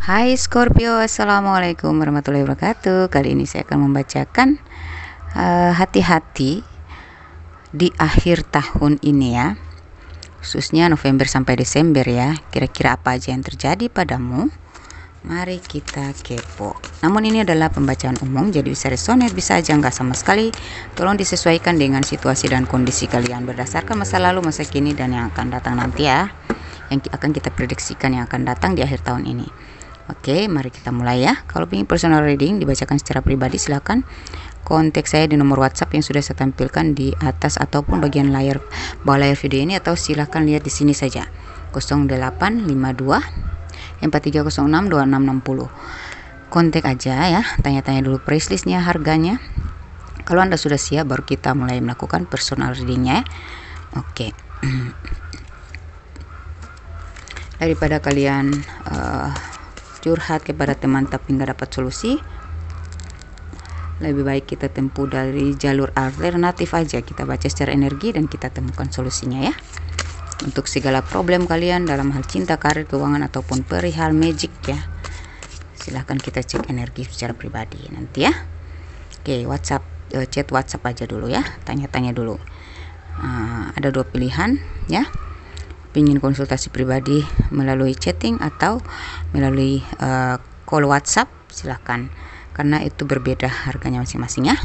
Hai Scorpio, Assalamualaikum warahmatullahi wabarakatuh. Kali ini saya akan membacakan hati-hati di akhir tahun ini ya, khususnya November sampai Desember ya. Kira-kira apa aja yang terjadi padamu? Mari kita kepo. Namun ini adalah pembacaan umum, jadi bisa resonate, bisa aja nggak sama sekali. Tolong disesuaikan dengan situasi dan kondisi kalian berdasarkan masa lalu, masa kini, dan yang akan datang nanti ya, yang akan kita prediksikan yang akan datang di akhir tahun ini. Oke, mari kita mulai ya. Kalau ingin personal reading dibacakan secara pribadi, silakan kontak saya di nomor WhatsApp yang sudah saya tampilkan di atas ataupun bagian bawah layar video ini, atau silakan lihat di sini saja. 0852 4306 2660. Kontak aja ya, tanya-tanya dulu price listnya, harganya. Kalau Anda sudah siap, baru kita mulai melakukan personal readingnya. Oke. Daripada kalian curhat kepada teman tapi nggak dapat solusi, lebih baik kita tempuh dari jalur alternatif aja. Kita baca secara energi dan kita temukan solusinya ya, untuk segala problem kalian dalam hal cinta, karir, keuangan, ataupun perihal magic ya. Silahkan kita cek energi secara pribadi nanti ya. Oke, chat WhatsApp aja dulu ya, tanya-tanya dulu. Ada dua pilihan ya, ingin konsultasi pribadi melalui chatting atau melalui call WhatsApp, silahkan, karena itu berbeda harganya masing-masing ya.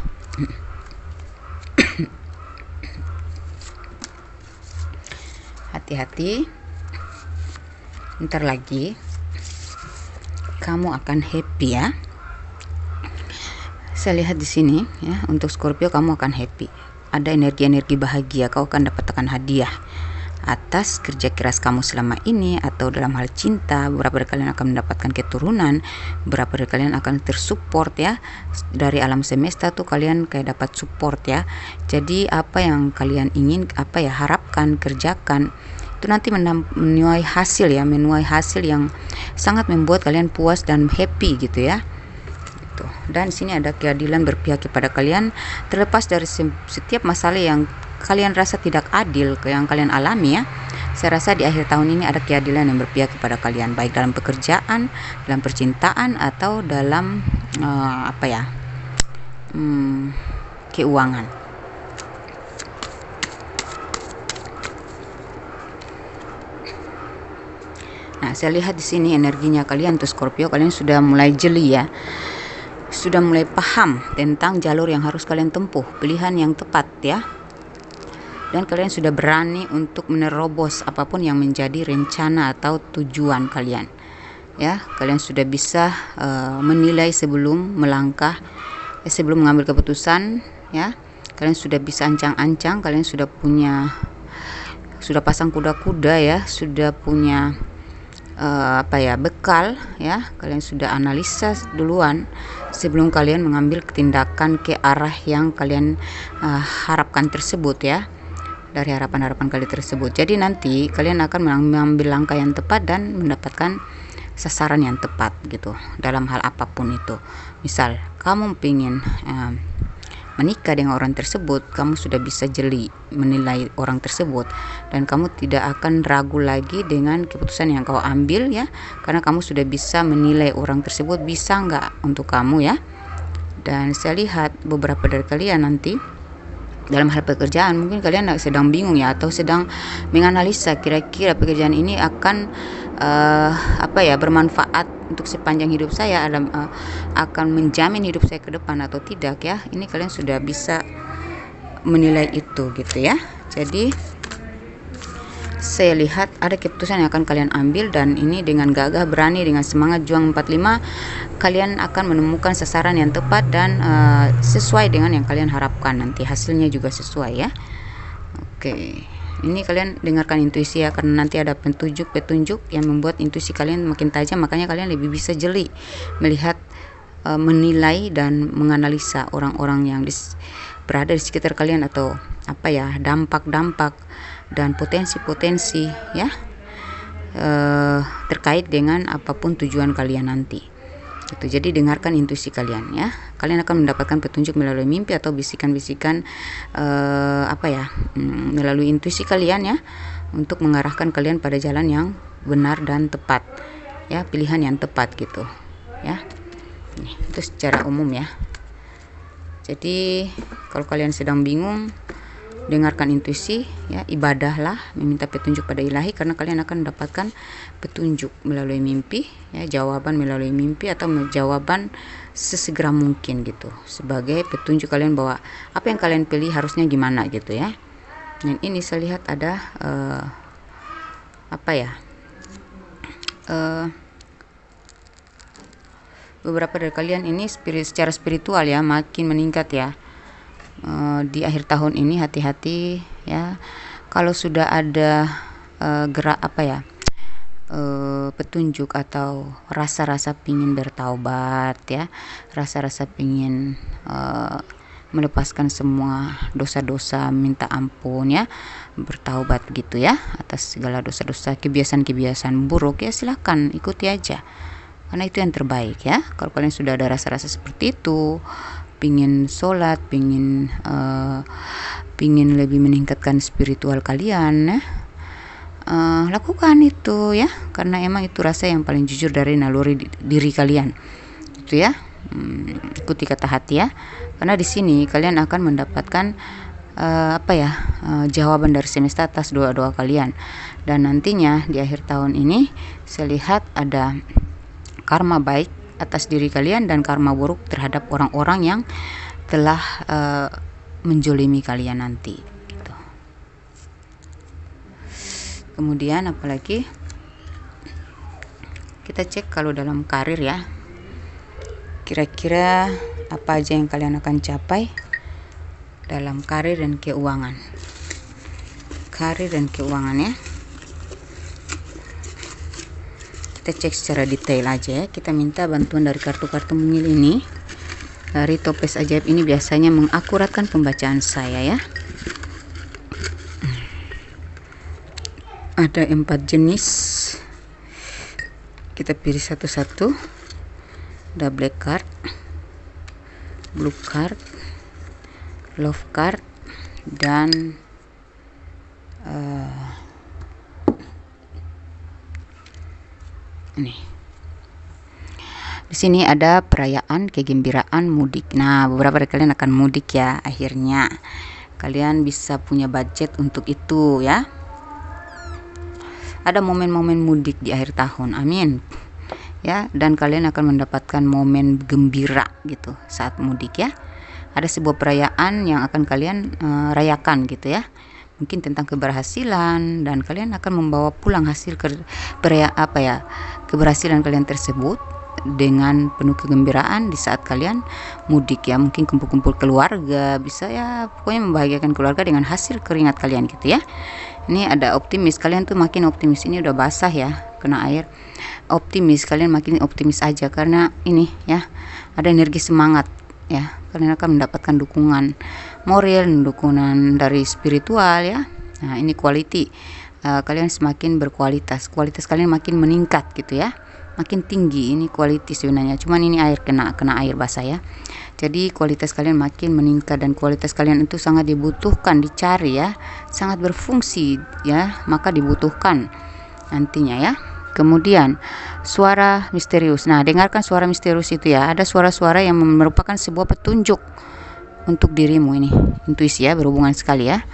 Hati-hati, ntar lagi kamu akan happy ya. Saya lihat di sini ya, untuk Scorpio kamu akan happy. Ada energi-energi bahagia, kau akan dapatkan hadiah atas kerja keras kamu selama ini, atau dalam hal cinta, beberapa dari kalian akan mendapatkan keturunan, beberapa dari kalian akan tersupport ya dari alam semesta tuh, kalian kayak dapat support ya. Jadi apa yang kalian ingin, apa ya, harapkan, kerjakan, itu nanti menuai hasil ya, menuai hasil yang sangat membuat kalian puas dan happy gitu ya. Dan sini ada keadilan berpihak kepada kalian, terlepas dari setiap masalah yang kalian rasa tidak adil yang kalian alami ya. Saya rasa di akhir tahun ini ada keadilan yang berpihak kepada kalian, baik dalam pekerjaan, dalam percintaan, atau dalam keuangan. Nah, saya lihat di sini energinya kalian tuh Scorpio, kalian sudah mulai jeli ya, sudah mulai paham tentang jalur yang harus kalian tempuh, pilihan yang tepat ya. Dan kalian sudah berani untuk menerobos apapun yang menjadi rencana atau tujuan kalian ya. Kalian sudah bisa menilai sebelum melangkah, sebelum mengambil keputusan ya. Kalian sudah bisa ancang-ancang, kalian sudah pasang kuda-kuda ya, sudah punya bekal ya. Kalian sudah analisa duluan sebelum kalian mengambil tindakan ke arah yang kalian harapkan tersebut ya, dari harapan-harapan kalian tersebut. Jadi nanti kalian akan mengambil langkah yang tepat dan mendapatkan sasaran yang tepat gitu dalam hal apapun itu. Misal kamu ingin menikah dengan orang tersebut, kamu sudah bisa jeli menilai orang tersebut, dan kamu tidak akan ragu lagi dengan keputusan yang kau ambil ya, karena kamu sudah bisa menilai orang tersebut bisa nggak untuk kamu ya. Dan saya lihat beberapa dari kalian nanti dalam hal pekerjaan, mungkin kalian sedang bingung ya, atau sedang menganalisa kira-kira pekerjaan ini akan bermanfaat untuk sepanjang hidup saya, akan menjamin hidup saya ke depan atau tidak ya. Ini kalian sudah bisa menilai itu gitu ya. Jadi saya lihat ada keputusan yang akan kalian ambil, dan ini dengan gagah berani, dengan semangat juang 45, kalian akan menemukan sasaran yang tepat dan sesuai dengan yang kalian harapkan. Nanti hasilnya juga sesuai ya. Oke, ini kalian dengarkan intuisi ya, karena nanti ada petunjuk yang membuat intuisi kalian makin tajam, makanya kalian lebih bisa jeli melihat, menilai dan menganalisa orang-orang yang berada di sekitar kalian, atau dampak-dampak dan potensi-potensi ya, terkait dengan apapun tujuan kalian nanti itu. Jadi dengarkan intuisi kalian ya. Kalian akan mendapatkan petunjuk melalui mimpi atau bisikan-bisikan melalui intuisi kalian ya, untuk mengarahkan kalian pada jalan yang benar dan tepat ya, pilihan yang tepat gitu ya. Itu secara umum ya. Jadi kalau kalian sedang bingung, dengarkan intuisi ya, ibadahlah, meminta petunjuk pada ilahi, karena kalian akan mendapatkan petunjuk melalui mimpi ya, jawaban melalui mimpi atau jawaban sesegera mungkin gitu, sebagai petunjuk kalian bahwa apa yang kalian pilih harusnya gimana gitu ya. Dan ini saya lihat ada beberapa dari kalian ini secara spiritual ya makin meningkat ya. Di akhir tahun ini hati-hati ya, kalau sudah ada gerak petunjuk atau rasa-rasa pingin bertaubat ya, rasa-rasa pingin melepaskan semua dosa-dosa, minta ampun ya, bertaubat gitu ya atas segala dosa-dosa, kebiasaan-kebiasaan buruk ya, silahkan ikuti aja karena itu yang terbaik ya. Kalau kalian sudah ada rasa-rasa seperti itu, pingin sholat, pingin lebih meningkatkan spiritual kalian ya, lakukan itu ya, karena emang itu rasa yang paling jujur dari naluri diri kalian itu ya. Ikuti kata hati ya, karena di sini kalian akan mendapatkan jawaban dari semesta atas doa-doa kalian. Dan nantinya di akhir tahun ini saya lihat ada karma baik atas diri kalian dan karma buruk terhadap orang-orang yang telah menjolimi kalian nanti gitu. Kemudian apalagi kita cek kalau dalam karir ya, kira-kira apa aja yang kalian akan capai dalam karir dan keuangan. Karir dan keuangan ya, kita cek secara detail aja ya. Kita minta bantuan dari kartu-kartu mungil ini, dari toples ajaib ini biasanya mengakuratkan pembacaan saya ya. Ada 4 jenis, kita pilih satu-satu. Ada black card, blue card, love card, dan ini. Di sini ada perayaan, kegembiraan, mudik. Nah, beberapa dari kalian akan mudik ya. Akhirnya kalian bisa punya budget untuk itu ya. Ada momen-momen mudik di akhir tahun. Amin. Ya, dan kalian akan mendapatkan momen gembira gitu saat mudik ya. Ada sebuah perayaan yang akan kalian rayakan gitu ya. Mungkin tentang keberhasilan, dan kalian akan membawa pulang hasil keberhasilan kalian tersebut dengan penuh kegembiraan di saat kalian mudik ya. Mungkin kumpul-kumpul keluarga, bisa ya, pokoknya membahagiakan keluarga dengan hasil keringat kalian gitu ya. Ini ada optimis, kalian tuh makin optimis. Ini udah basah ya, kena air. Optimis, kalian makin optimis aja karena ini ya, ada energi semangat ya. Kalian akan mendapatkan dukungan moral, dukungan dari spiritual ya. Nah, ini quality, kalian semakin berkualitas, kualitas kalian makin meningkat gitu ya, makin tinggi. Ini quality sebenarnya, cuman ini air kena air basah ya. Jadi kualitas kalian makin meningkat, dan kualitas kalian itu sangat dibutuhkan, dicari ya, sangat berfungsi ya, maka dibutuhkan nantinya ya. Kemudian suara misterius. Nah, dengarkan suara misterius itu ya. Ada suara-suara yang merupakan sebuah petunjuk untuk dirimu ini. Intuisi ya, berhubungan sekali ya.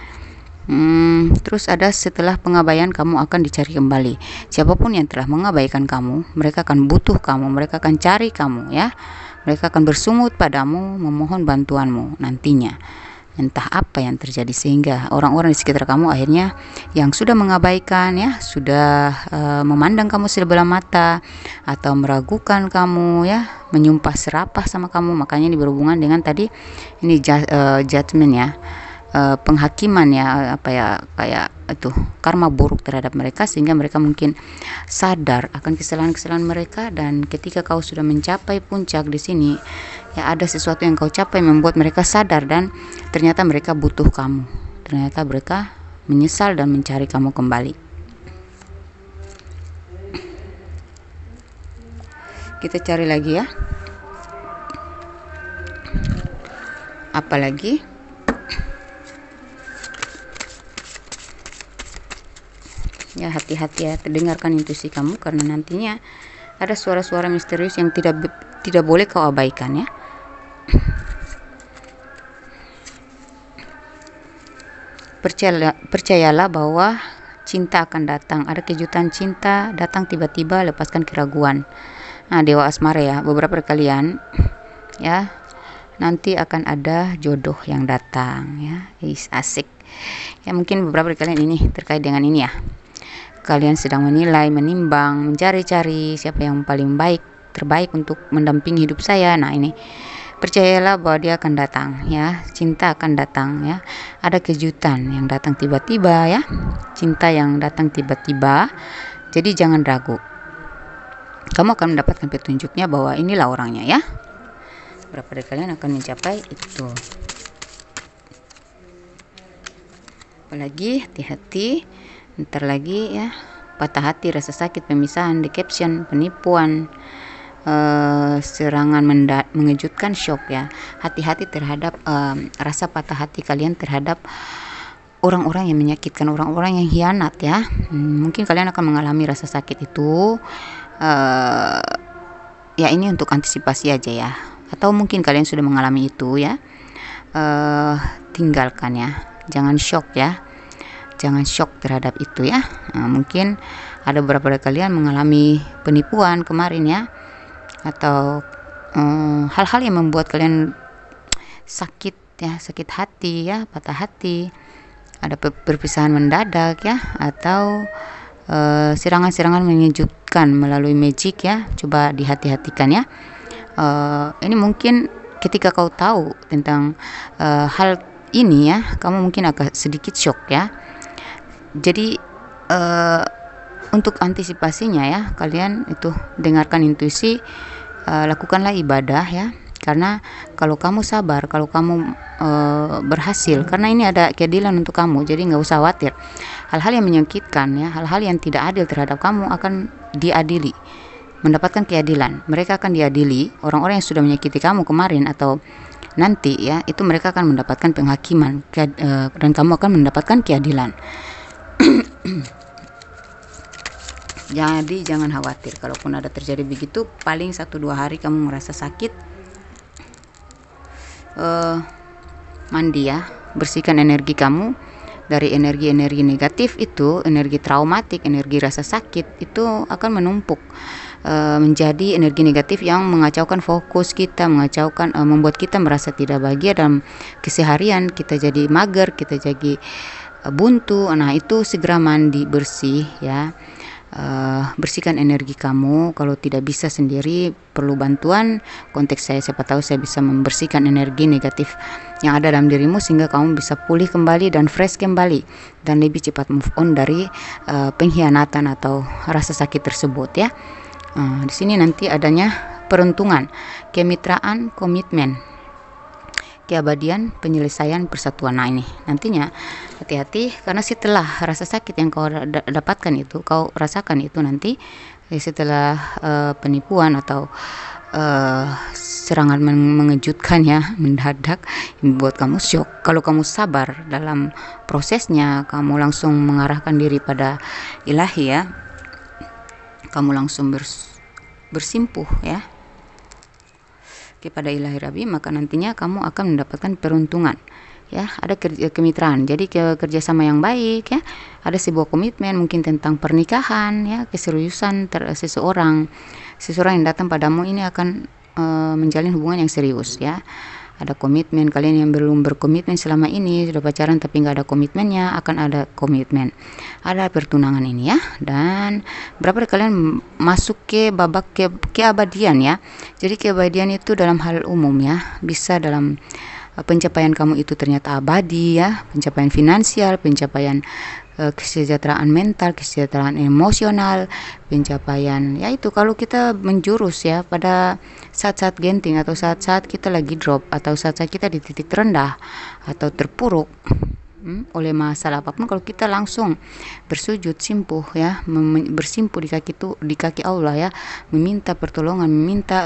Terus ada setelah pengabaian kamu akan dicari kembali. Siapapun yang telah mengabaikan kamu, mereka akan butuh kamu, mereka akan cari kamu ya. Mereka akan bersungut padamu, memohon bantuanmu nantinya. Entah apa yang terjadi sehingga orang-orang di sekitar kamu akhirnya yang sudah mengabaikan ya, sudah memandang kamu sebelah mata atau meragukan kamu ya, menyumpah serapah sama kamu. Makanya ini berhubungan dengan tadi ini judgment ya, penghakiman ya, kayak itu karma buruk terhadap mereka, sehingga mereka mungkin sadar akan kesalahan-kesalahan mereka. Dan ketika kau sudah mencapai puncak di sini ya, ada sesuatu yang kau capai membuat mereka sadar, dan ternyata mereka butuh kamu, ternyata mereka menyesal dan mencari kamu kembali. Kita cari lagi ya, apalagi ya, hati-hati ya, dengarkan intuisi kamu, karena nantinya Ada suara-suara misterius yang tidak boleh kau abaikan ya. Percayalah bahwa cinta akan datang. Ada kejutan cinta datang tiba-tiba, lepaskan keraguan. Nah, Dewa Asmara ya, beberapa kalian ya, nanti akan ada jodoh yang datang ya. Asik. Ya, mungkin beberapa kalian ini terkait dengan ini ya. Kalian sedang menilai, menimbang, mencari-cari siapa yang paling terbaik untuk mendampingi hidup saya. Nah, ini percayalah bahwa dia akan datang ya, cinta akan datang ya. Ada kejutan yang datang tiba-tiba ya, cinta yang datang tiba-tiba. Jadi jangan ragu, kamu akan mendapatkan petunjuknya bahwa inilah orangnya ya. Berapa dari kalian akan mencapai itu. Apalagi hati-hati, ntar lagi ya, patah hati, rasa sakit, pemisahan, deception, penipuan, serangan mengejutkan, shock ya. Hati-hati terhadap rasa patah hati kalian terhadap orang-orang yang menyakitkan, orang-orang yang hianat ya. Mungkin kalian akan mengalami rasa sakit itu. Ya, ini untuk antisipasi aja ya. Atau mungkin kalian sudah mengalami itu ya. Tinggalkan ya. Jangan shock ya. Jangan shock terhadap itu ya. Mungkin ada beberapa dari kalian mengalami penipuan kemarin ya. Atau hal-hal yang membuat kalian sakit ya, sakit hati ya, patah hati. Ada perpisahan mendadak ya, atau serangan-serangan mengejutkan melalui magic ya. Coba dihati-hatikan ya. Ini mungkin ketika kau tahu tentang hal ini ya, kamu mungkin agak sedikit shock ya. Jadi untuk antisipasinya ya, kalian itu dengarkan intuisi, lakukanlah ibadah ya. Karena kalau kamu sabar, kalau kamu berhasil, karena ini ada keadilan untuk kamu, jadi nggak usah khawatir. Hal-hal yang menyakitkan ya, hal-hal yang tidak adil terhadap kamu akan diadili, mendapatkan keadilan. Mereka akan diadili. Orang-orang yang sudah menyakiti kamu kemarin atau nanti ya, itu mereka akan mendapatkan penghakiman dan kamu akan mendapatkan keadilan. Jadi jangan khawatir, kalaupun ada terjadi begitu, paling 1-2 hari kamu merasa sakit, mandi ya, bersihkan energi kamu dari energi-energi negatif itu, energi traumatik, energi rasa sakit itu akan menumpuk menjadi energi negatif yang mengacaukan fokus kita, membuat kita merasa tidak bahagia dalam keseharian, kita jadi mager, kita jadi buntu. Nah, itu segera mandi bersih ya. Bersihkan energi kamu. Kalau tidak bisa sendiri, perlu bantuan, kontak saya, siapa tahu saya bisa membersihkan energi negatif yang ada dalam dirimu sehingga kamu bisa pulih kembali dan fresh kembali dan lebih cepat move on dari pengkhianatan atau rasa sakit tersebut ya. Di sini nanti adanya peruntungan, kemitraan, komitmen, keabadian, penyelesaian, persatuan. Nah, ini nantinya hati-hati, karena setelah rasa sakit yang kau dapatkan itu, kau rasakan itu nanti setelah penipuan atau serangan mengejutkan ya, mendadak, membuat kamu shock. Kalau kamu sabar dalam prosesnya, kamu langsung mengarahkan diri pada ilahi ya, kamu langsung bersimpuh ya kepada ilahi Rabbi, maka nantinya kamu akan mendapatkan peruntungan ya. Ada kemitraan, jadi kerjasama yang baik ya. Ada sebuah komitmen, mungkin tentang pernikahan ya, keseriusan seseorang yang datang padamu ini akan menjalin hubungan yang serius ya. Ada komitmen, kalian yang belum berkomitmen selama ini, sudah pacaran tapi nggak ada komitmennya, akan ada komitmen, ada pertunangan ini ya. Dan berapa dari kalian masuk ke babak keabadian ya. Jadi keabadian itu dalam hal umum ya, bisa dalam pencapaian kamu itu ternyata abadi ya, pencapaian finansial, pencapaian kesejahteraan mental, kesejahteraan emosional, pencapaian ya itu kalau kita menjurus ya pada saat-saat genting atau saat-saat kita lagi drop atau saat-saat kita di titik terendah atau terpuruk oleh masalah apapun, kalau kita langsung bersujud simpuh ya, bersimpuh di kaki Allah ya, meminta pertolongan, meminta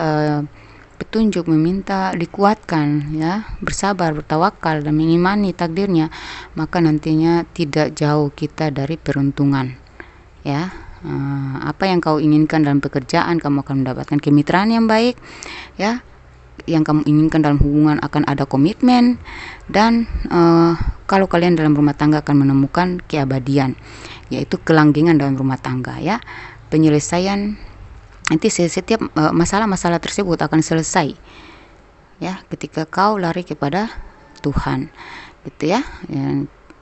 petunjuk, meminta dikuatkan ya, bersabar, bertawakal dan mengimani takdirnya, maka nantinya tidak jauh kita dari peruntungan ya. Apa yang kau inginkan dalam pekerjaan, kamu akan mendapatkan kemitraan yang baik, ya. Yang kamu inginkan dalam hubungan akan ada komitmen, dan kalau kalian dalam rumah tangga akan menemukan keabadian, yaitu kelanggengan dalam rumah tangga, ya. Penyelesaian nanti setiap masalah-masalah tersebut akan selesai, ya, ketika kau lari kepada Tuhan, gitu ya.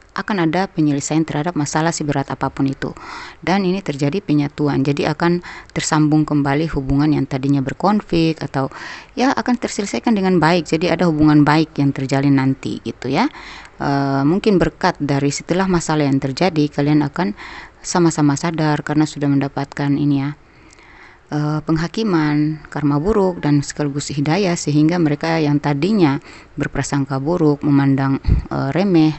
Akan ada penyelesaian terhadap masalah seberat apapun itu, dan ini terjadi penyatuan, jadi akan tersambung kembali hubungan yang tadinya berkonflik, atau ya akan terselesaikan dengan baik, jadi ada hubungan baik yang terjalin nanti, gitu ya. Mungkin berkat dari setelah masalah yang terjadi, kalian akan sama-sama sadar karena sudah mendapatkan ini ya, penghakiman, karma buruk, dan sekaligus hidayah, sehingga mereka yang tadinya berprasangka buruk, memandang remeh,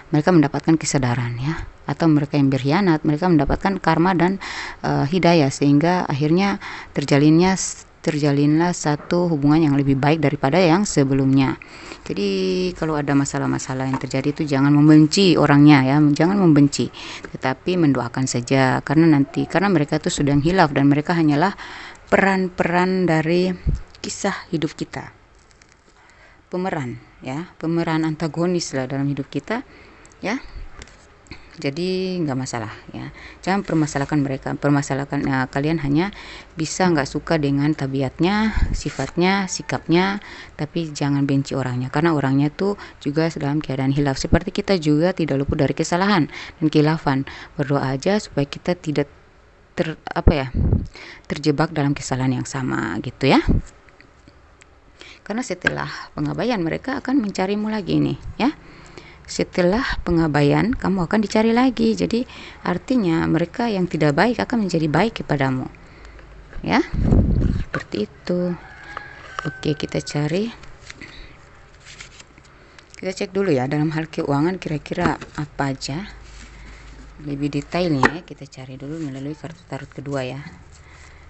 mereka mendapatkan kesadaran, ya. Atau mereka yang berkhianat, mereka mendapatkan karma dan hidayah, sehingga akhirnya terjalinlah satu hubungan yang lebih baik daripada yang sebelumnya. Jadi kalau ada masalah-masalah yang terjadi itu jangan membenci orangnya, ya, jangan membenci, tetapi mendoakan saja, karena mereka itu sudah hilaf, dan mereka hanyalah peran-peran dari kisah hidup kita, pemeran, ya, pemeran antagonis lah dalam hidup kita, ya. Jadi nggak masalah, ya, jangan permasalahkan mereka, kalian hanya bisa nggak suka dengan tabiatnya, sifatnya, sikapnya, tapi jangan benci orangnya, karena orangnya tuh juga dalam keadaan hilaf, seperti kita juga tidak luput dari kesalahan dan khilafan. Berdoa aja supaya kita tidak terjebak dalam kesalahan yang sama, gitu ya. Karena setelah pengabaian mereka akan mencarimu lagi nih, ya. Setelah pengabaian kamu akan dicari lagi. Jadi artinya mereka yang tidak baik akan menjadi baik kepadamu, ya, seperti itu. Oke, kita cek dulu ya dalam hal keuangan kira-kira apa aja lebih detailnya, ya. Kita cari dulu melalui kartu tarot kedua, ya.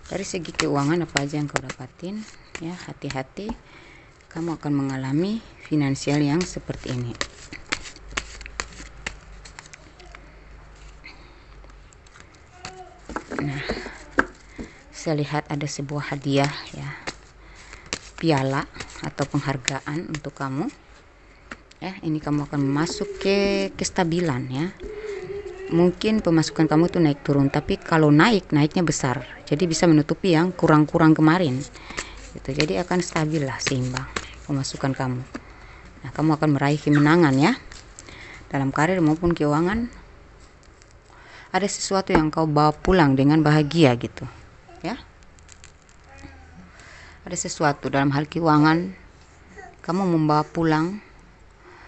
Dari segi keuangan apa aja yang kau dapatin, ya. Hati-hati, kamu akan mengalami finansial yang seperti ini. Nah, saya lihat ada sebuah hadiah, ya, piala atau penghargaan untuk kamu, ya. Ini kamu akan masuk ke kestabilan, ya. Mungkin pemasukan kamu tuh naik turun, tapi kalau naiknya besar, jadi bisa menutupi yang kurang-kurang kemarin, gitu. Jadi akan stabil lah, seimbang pemasukan kamu. Nah, kamu akan meraih kemenangan, ya, dalam karir maupun keuangan. Ada sesuatu yang kau bawa pulang dengan bahagia, gitu, ya. Ada sesuatu dalam hal keuangan, kamu membawa pulang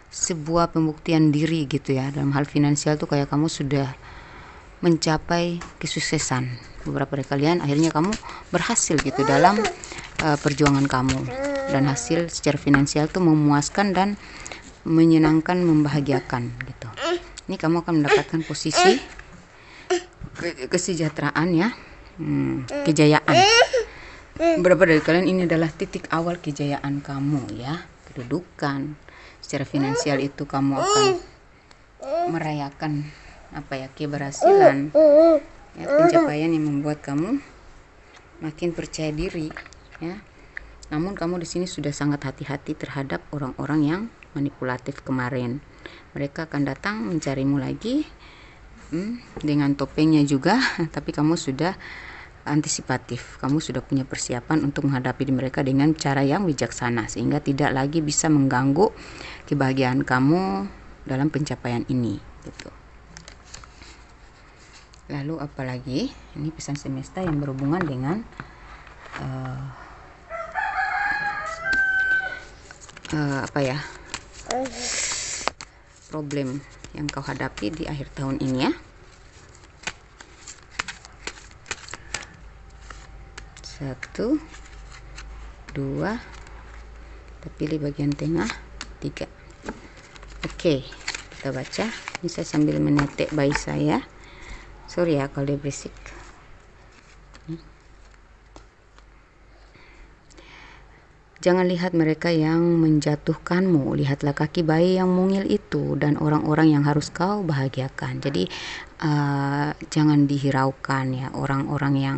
sebuah pembuktian diri, gitu ya. Dalam hal finansial tuh kayak kamu sudah mencapai kesuksesan. Beberapa dari kalian akhirnya kamu berhasil, gitu, dalam perjuangan kamu, dan hasil secara finansial tuh memuaskan dan menyenangkan, membahagiakan, gitu. Ini kamu akan mendapatkan posisi kesejahteraan, ya, kejayaan. Beberapa dari kalian ini adalah titik awal kejayaan kamu, ya. Kedudukan secara finansial itu kamu akan merayakan keberhasilan, ya, pencapaian yang membuat kamu makin percaya diri, ya. Namun kamu di sini sudah sangat hati-hati terhadap orang-orang yang manipulatif kemarin. Mereka akan datang mencarimu lagi, dengan topengnya juga, tapi kamu sudah antisipatif, kamu sudah punya persiapan untuk menghadapi mereka dengan cara yang bijaksana, sehingga tidak lagi bisa mengganggu kebahagiaan kamu dalam pencapaian ini, gitu. Lalu apalagi, ini pesan semesta yang berhubungan dengan problem yang kau hadapi di akhir tahun ini, ya. 1, 2, kita pilih bagian tengah, 3. Oke, kita baca. Ini saya sambil menetek bayi saya, sorry ya kalau dia berisik. Jangan lihat mereka yang menjatuhkanmu, lihatlah kaki bayi yang mungil itu dan orang-orang yang harus kau bahagiakan. Jadi jangan dihiraukan ya orang-orang yang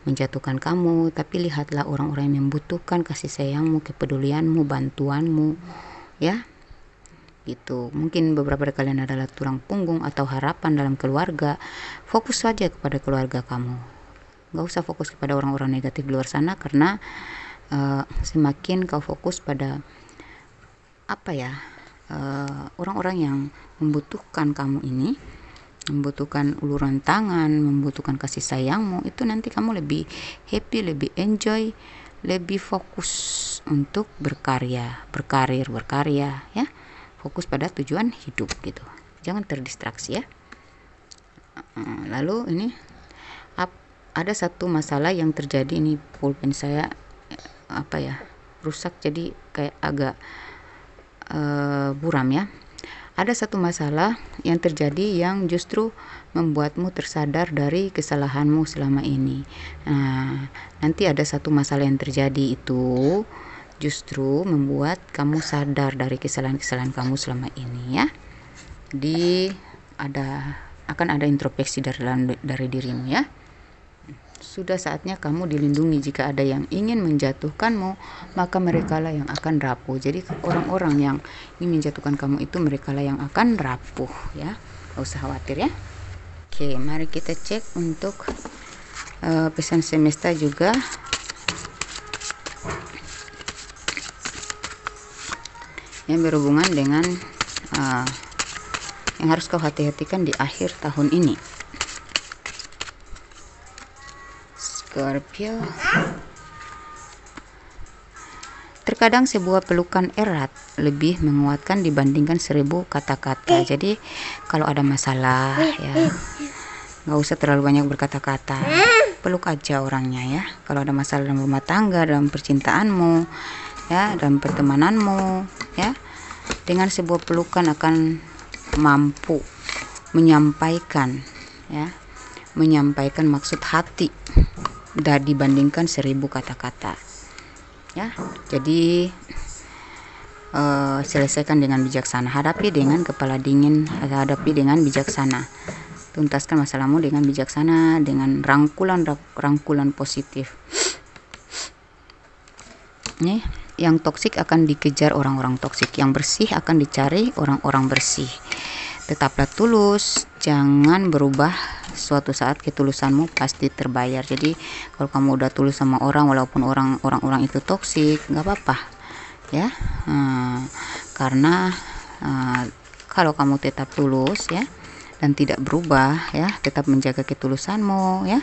menjatuhkan kamu, tapi lihatlah orang-orang yang membutuhkan kasih sayangmu, kepedulianmu, bantuanmu, ya. Gitu. Mungkin beberapa dari kalian adalah tulang punggung atau harapan dalam keluarga. Fokus saja kepada keluarga kamu. Gak usah fokus kepada orang-orang negatif di luar sana, karena semakin kau fokus pada orang-orang yang membutuhkan kamu ini, membutuhkan uluran tangan, membutuhkan kasih sayangmu, itu nanti kamu lebih happy, lebih enjoy, lebih fokus untuk berkarir ya. Fokus pada tujuan hidup gitu. Jangan terdistraksi ya. Lalu ini ada satu masalah yang terjadi, ini pulpen saya rusak, jadi kayak agak buram ya. Ada satu masalah yang terjadi yang justru membuatmu tersadar dari kesalahanmu selama ini. Nanti ada satu masalah yang terjadi itu justru membuat kamu sadar dari kesalahan-kesalahan kamu selama ini ya. Akan ada introspeksi dari dirimu ya. Sudah saatnya kamu dilindungi. Jika ada yang ingin menjatuhkanmu, maka merekalah yang akan rapuh. Jadi orang-orang yang ingin menjatuhkan kamu itu merekalah yang akan rapuh ya. Gak usah khawatir ya. Oke, mari kita cek untuk pesan semesta juga. Yang berhubungan dengan yang harus kau hati-hatikan di akhir tahun ini. Scorpio. Terkadang sebuah pelukan erat lebih menguatkan dibandingkan 1000 kata-kata. Jadi kalau ada masalah ya, nggak usah terlalu banyak berkata-kata, peluk aja orangnya ya. Kalau ada masalah dalam rumah tangga, dalam percintaanmu ya, dalam pertemananmu ya, dengan sebuah pelukan akan mampu menyampaikan maksud hati dibandingkan 1000 kata-kata ya. Jadi selesaikan dengan bijaksana, hadapi dengan kepala dingin, hadapi dengan bijaksana, tuntaskan masalahmu dengan bijaksana, dengan rangkulan positif. Nih, yang toksik akan dikejar orang-orang toksik, yang bersih akan dicari orang-orang bersih. Tetaplah tulus, jangan berubah. Suatu saat ketulusanmu pasti terbayar. Jadi kalau kamu udah tulus sama orang, walaupun orang itu toksik, nggak apa-apa ya. Karena kalau kamu tetap tulus ya dan tidak berubah ya, tetap menjaga ketulusanmu ya,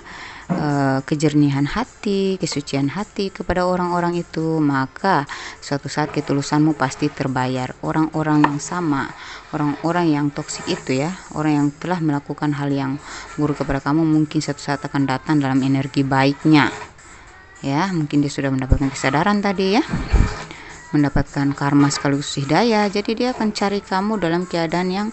kejernihan hati, kesucian hati kepada orang-orang itu, maka suatu saat ketulusanmu pasti terbayar. Orang-orang yang sama, orang-orang yang toksik itu ya, orang yang telah melakukan hal yang buruk kepada kamu, mungkin suatu saat akan datang dalam energi baiknya ya. Mungkin dia sudah mendapatkan kesadaran tadi ya, mendapatkan karma sekaligus hidayah, jadi dia akan cari kamu dalam keadaan yang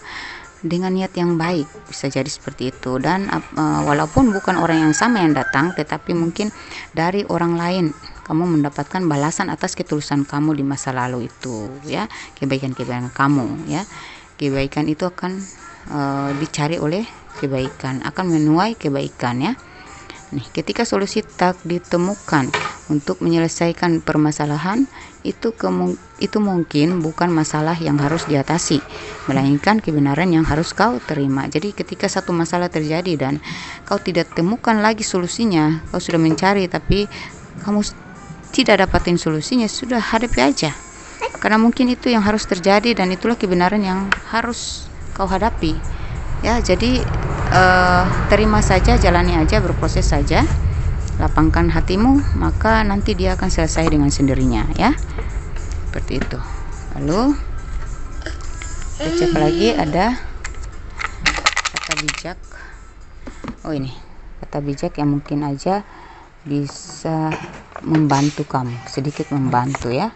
dengan niat yang baik, bisa jadi seperti itu. Dan walaupun bukan orang yang sama yang datang, tetapi mungkin dari orang lain kamu mendapatkan balasan atas ketulusan kamu di masa lalu itu ya, kebaikan-kebaikan kamu ya. Kebaikan itu akan dicari oleh kebaikan, akan menuai kebaikan ya. Nih, ketika solusi tak ditemukan untuk menyelesaikan permasalahan itu mungkin bukan masalah yang harus diatasi, melainkan kebenaran yang harus kau terima. Jadi ketika satu masalah terjadi dan kau tidak temukan lagi solusinya, kau sudah mencari tapi kamu tidak dapatin solusinya, sudah hadapi aja, karena mungkin itu yang harus terjadi dan itulah kebenaran yang harus kau hadapi ya. Jadi terima saja, jalani aja, berproses saja, lapangkan hatimu, maka nanti dia akan selesai dengan sendirinya ya, seperti itu. Lalu kita cek lagi, ada kata bijak. Oh, ini kata bijak yang mungkin aja bisa membantu kamu, sedikit membantu ya.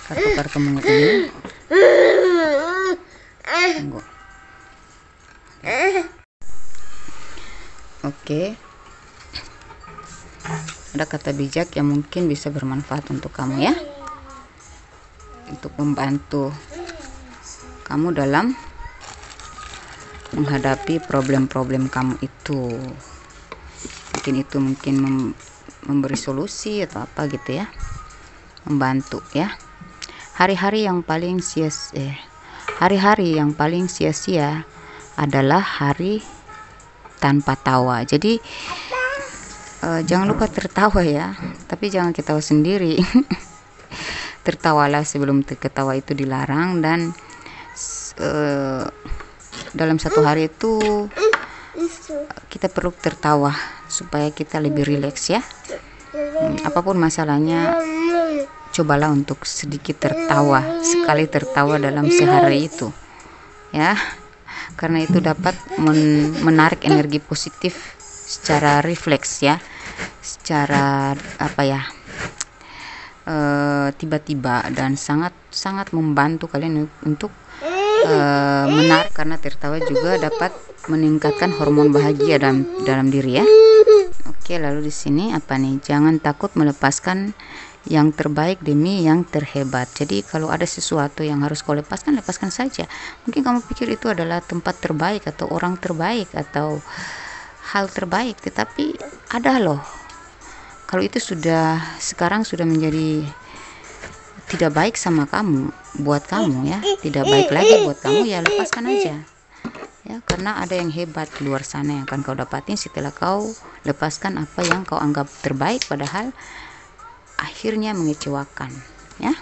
Kartu monyet ini. Tunggu. Oke. ada kata bijak yang mungkin bisa bermanfaat untuk kamu ya, untuk membantu kamu dalam menghadapi problem-problem kamu itu. Mungkin memberi solusi atau apa gitu ya, membantu ya. Hari-hari yang paling sia-sia adalah hari tanpa tawa. Jadi jangan lupa tertawa ya, tapi jangan ketawa sendiri. Tertawalah sebelum ketawa itu dilarang, dan dalam satu hari itu kita perlu tertawa supaya kita lebih rileks ya. Apapun masalahnya, cobalah untuk sedikit tertawa, sekali tertawa dalam sehari itu ya, karena itu dapat menarik energi positif secara refleks ya, secara tiba-tiba, dan sangat membantu kalian untuk menarik, karena tertawa juga dapat meningkatkan hormon bahagia dalam diri ya. Oke, lalu di sini apa nih? Jangan takut melepaskan yang terbaik demi yang terhebat. Jadi kalau ada sesuatu yang harus kau lepaskan, lepaskan saja. Mungkin kamu pikir itu adalah tempat terbaik atau orang terbaik atau hal terbaik, tetapi ada loh, kalau itu sekarang sudah menjadi tidak baik sama kamu, buat kamu ya, tidak baik lagi buat kamu, ya lepaskan aja ya, karena ada yang hebat di luar sana yang akan kau dapatin setelah kau lepaskan apa yang kau anggap terbaik, padahal akhirnya mengecewakan ya.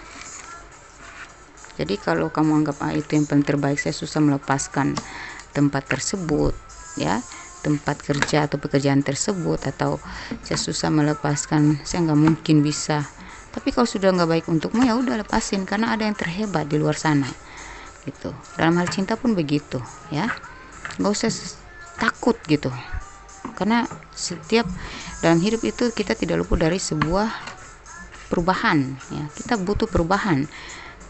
Jadi kalau kamu anggap itu yang paling terbaik, saya susah melepaskan tempat tersebut ya, tempat kerja atau pekerjaan tersebut, atau saya susah melepaskan, saya nggak mungkin bisa. Tapi kalau sudah nggak baik untukmu, ya udah lepasin, karena ada yang terhebat di luar sana gitu. Dalam hal cinta pun begitu ya, nggak usah takut gitu, karena setiap dalam hidup itu kita tidak luput dari sebuah perubahan ya, kita butuh perubahan.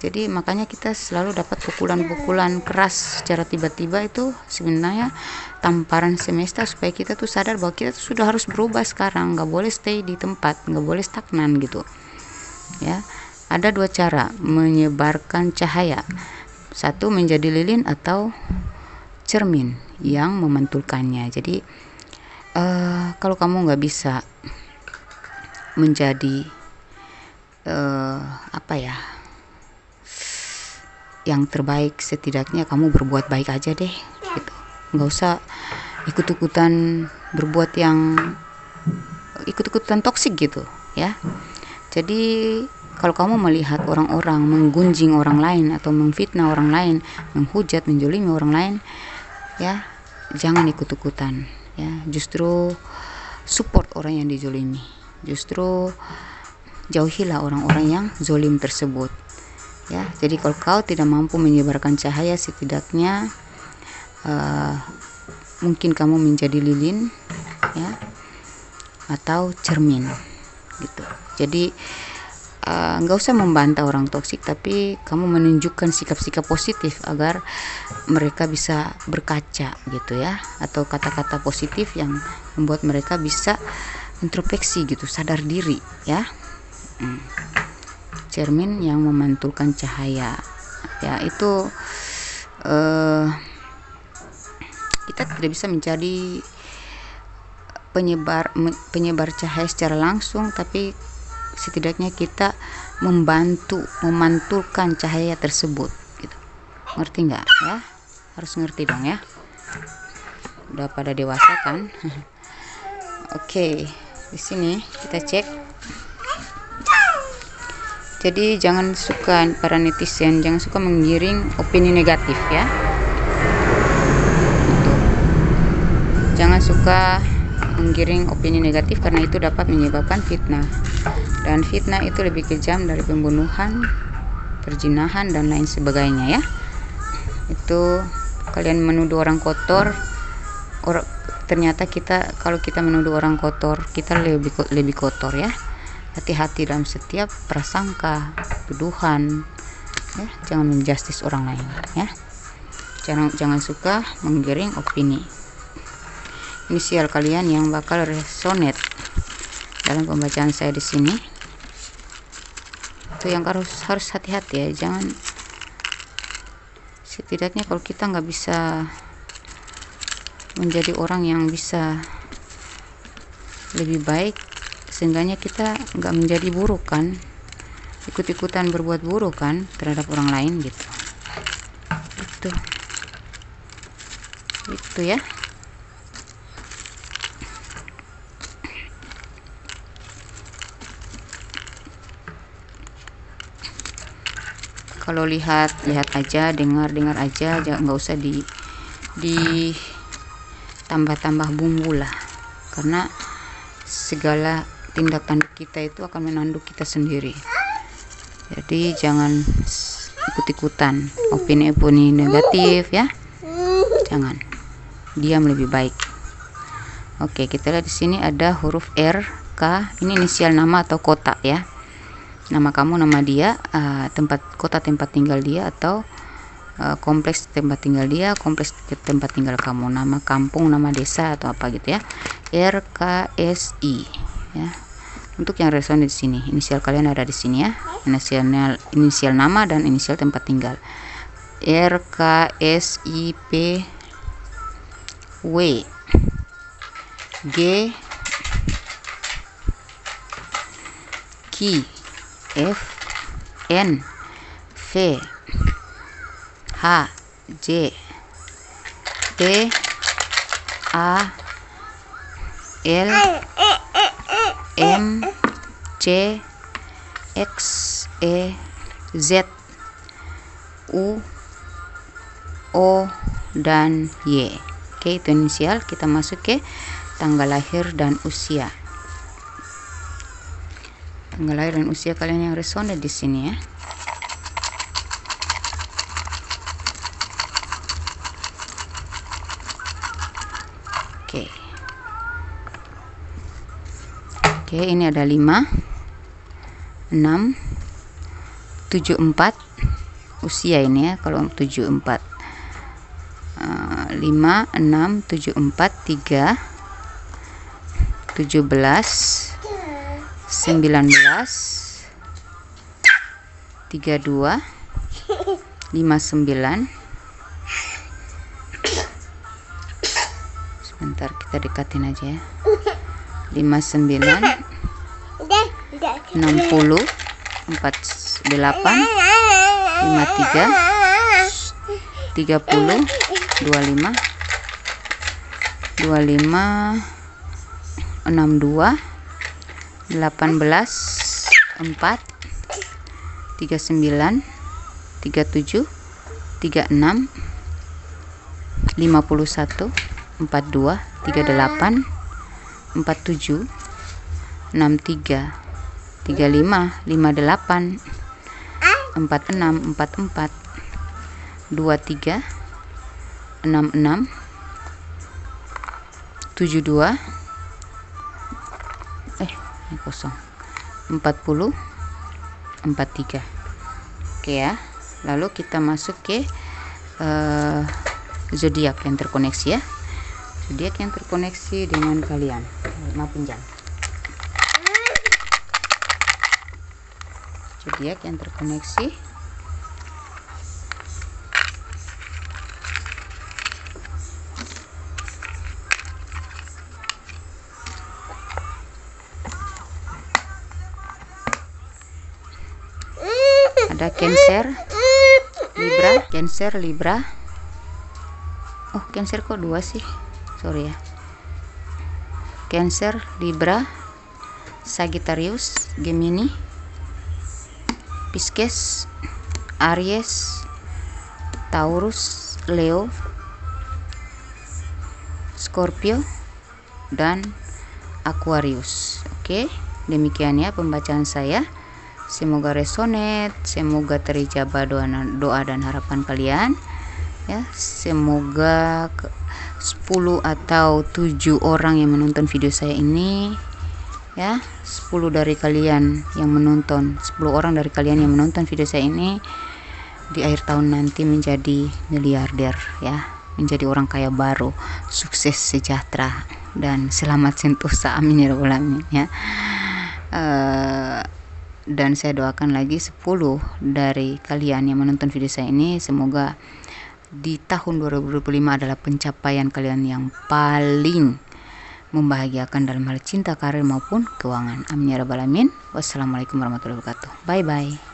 Jadi makanya kita selalu dapat pukulan-pukulan keras secara tiba-tiba, itu sebenarnya tamparan semesta supaya kita tuh sadar bahwa kita tuh sudah harus berubah sekarang, nggak boleh stay di tempat, nggak boleh stagnan gitu ya. Ada dua cara menyebarkan cahaya, satu menjadi lilin atau cermin yang memantulkannya. Jadi kalau kamu nggak bisa menjadi yang terbaik, setidaknya kamu berbuat baik aja deh gitu. Nggak usah ikut-ikutan berbuat yang ikut-ikutan toksik gitu ya. Jadi kalau kamu melihat orang-orang menggunjing orang lain atau memfitnah orang lain, menghujat, menjolimi orang lain ya, jangan ikut-ikutan ya. Justru support orang yang dijolimi, justru jauhilah orang-orang yang zolim tersebut ya. Jadi kalau kau tidak mampu menyebarkan cahaya, setidaknya mungkin kamu menjadi lilin ya, atau cermin gitu. Jadi nggak usah membantah orang toksik, tapi kamu menunjukkan sikap-sikap positif agar mereka bisa berkaca gitu ya, atau kata-kata positif yang membuat mereka bisa introspeksi gitu, sadar diri ya. Cermin yang memantulkan cahaya ya, itu kita tidak bisa menjadi penyebar cahaya secara langsung, tapi setidaknya kita membantu memantulkan cahaya tersebut gitu. Ngerti nggak ya? Harus ngerti dong ya, udah pada dewasa kan. Oke, di sini kita cek. Jadi jangan suka, para netizen jangan suka menggiring opini negatif ya. Jangan suka menggiring opini negatif, karena itu dapat menyebabkan fitnah, dan fitnah itu lebih kejam dari pembunuhan, perzinahan dan lain sebagainya ya. Itu kalian menuduh orang kotor, ternyata kalau kita menuduh orang kotor, kita lebih kotor ya. Hati-hati dalam setiap prasangka, tuduhan ya. Jangan menjustis orang lain ya. Jangan suka menggiring opini. Inisial kalian yang bakal resonate kalian pembacaan saya di sini. Itu yang harus hati-hati ya, jangan, setidaknya kalau kita nggak bisa menjadi orang yang bisa lebih baik, seenggaknya kita nggak menjadi buruk kan, ikut-ikutan berbuat buruk kan terhadap orang lain gitu. Itu ya. Kalau lihat aja, dengar aja, nggak usah di tambah bumbu lah, karena segala tindakan kita itu akan menanduk kita sendiri. Jadi jangan ikut-ikutan opini negatif ya, jangan, diam lebih baik. Oke, kita lihat di sini ada huruf R, K, ini inisial nama atau kota ya. Nama kamu, nama dia, kota tempat tinggal dia, atau kompleks tempat tinggal dia, kompleks tempat tinggal kamu, nama kampung, nama desa atau apa gitu ya. R, K, S, I ya. Untuk yang reson di sini, inisial kalian ada di sini ya. Inisial nama dan inisial tempat tinggal. R, K, S, I, P, W, G, Q, F, N, V, H, J, P, A, L, M, C, X, E, Z, U, O, dan Y. Oke, itu inisial. Kita masuk ke tanggal lahir dan usia. Tanggal lahir dan usia kalian yang resonate di sini ya. Oke, ini ada 5, 6, 7, 4 usia ini ya. Kalau 7, 4, 5, 6, 7, 4, 3, 17, 19, 32, 59. Sebentar, kita dekatin aja ya. 59, 60, 48, 53, 30, 25, 25, 62, 18, 4, 39, 37, 36, 51, 42, 38, 47, 63, 35, 58, 46, 44, 23, 66, 72, ini kosong, 40, 43. Oke ya. Lalu kita masuk ke zodiak yang terkoneksi ya. Zodiak yang terkoneksi dengan kalian. Maaf pinjam. Zodiak yang terkoneksi ada Cancer, Libra, Cancer, Libra. Oh, Cancer kok 2 sih? Sorry ya. Cancer, Libra, Sagittarius, Gemini, Pisces, Aries, Taurus, Leo, Scorpio, dan Aquarius. Oke, demikian ya pembacaan saya. Semoga resonate, semoga terijabah doa dan harapan kalian ya. Semoga 10 atau 7 orang yang menonton video saya ini ya, 10 dari kalian yang menonton, 10 orang dari kalian yang menonton video saya ini di akhir tahun nanti menjadi miliarder ya, menjadi orang kaya baru, sukses, sejahtera, dan selamat sentosa, amin ya rabbal alamin ya. Dan saya doakan lagi 10 dari kalian yang menonton video saya ini, semoga di tahun 2025 adalah pencapaian kalian yang paling membahagiakan dalam hal cinta, karir maupun keuangan. Amin ya rabbal alamin. Wassalamualaikum warahmatullahi wabarakatuh. Bye bye.